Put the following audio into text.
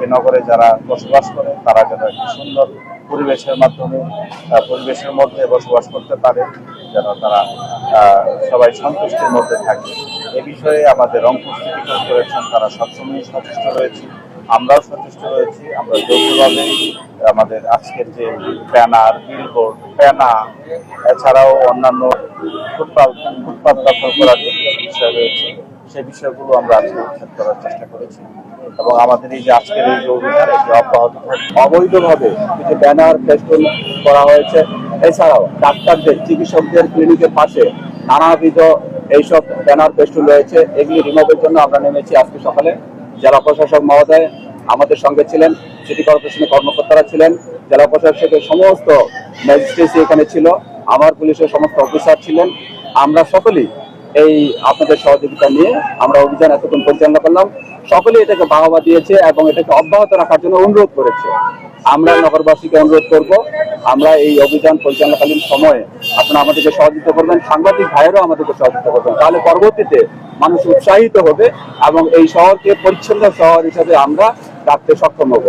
এই নগরে যারা বসবাস করে তারা যেন একটি সুন্দর পরিবেশের মাধ্যমে পরিবেশের মধ্যে বসবাস করতে পারে, যেন তারা সবাই সন্তুষ্টির মধ্যে থাকে। এ বিষয়ে আমাদের রংপুর সিটি কর্পোরেশন তারা সবসময় সচেষ্ট রয়েছে, আমরাও সচেষ্ট রয়েছি। আমরা যৌথভাবে আমাদের আজকের যে ব্যানার, বিলবোর্ড, প্যানা, এছাড়াও অন্যান্য ফুটপাত দখল করার যে বিষয় রয়েছে সেই বিষয়গুলো আমরা আজকে উচ্ছেদ করার চেষ্টা করেছি এবং আমাদের এই যে আজকের এই যে অভিযান এটি অব্যাহত থাকবে। অবৈধভাবে যে ব্যানার ফেস্টুন করা হয়েছে, এছাড়াও ডাক্তারদের, চিকিৎসকদের ক্লিনিকের পাশে নানাবিধ এইসব ব্যানার ফেস্টুন রয়েছে, এগুলি রিমুভের জন্য আমরা নেমেছি। আজকে সকালে জেলা প্রশাসক মহোদয় আমাদের সঙ্গে ছিলেন, সিটি কর্পোরেশনের কর্মকর্তারা ছিলেন, জেলা প্রশাসকের সমস্ত ম্যাজিস্ট্রেসি এখানে ছিল, আমার পুলিশের সমস্ত অফিসার ছিলেন। আমরা সকলেই এই আপনাদের সহযোগিতা নিয়ে আমরা অভিযান এতক্ষণ পরিচালনা করলাম। সকলেই এটাকে বাহবা দিয়েছে এবং এটাকে অব্যাহত রাখার জন্য অনুরোধ করেছে। আমরা নগরবাসীকে অনুরোধ করব, আমরা এই অভিযান পরিচালনাকালীন সময়ে আপনারা আমাদেরকে সহযোগিতা করবেন, সাংবাদিক ভাইয়েরাও আমাদেরকে সহযোগিতা করবেন, তাহলে পরবর্তীতে মানুষ উৎসাহিত হবে এবং এই শহরকে পরিচ্ছন্ন শহর হিসেবে আমরা রাখতে সক্ষম হব।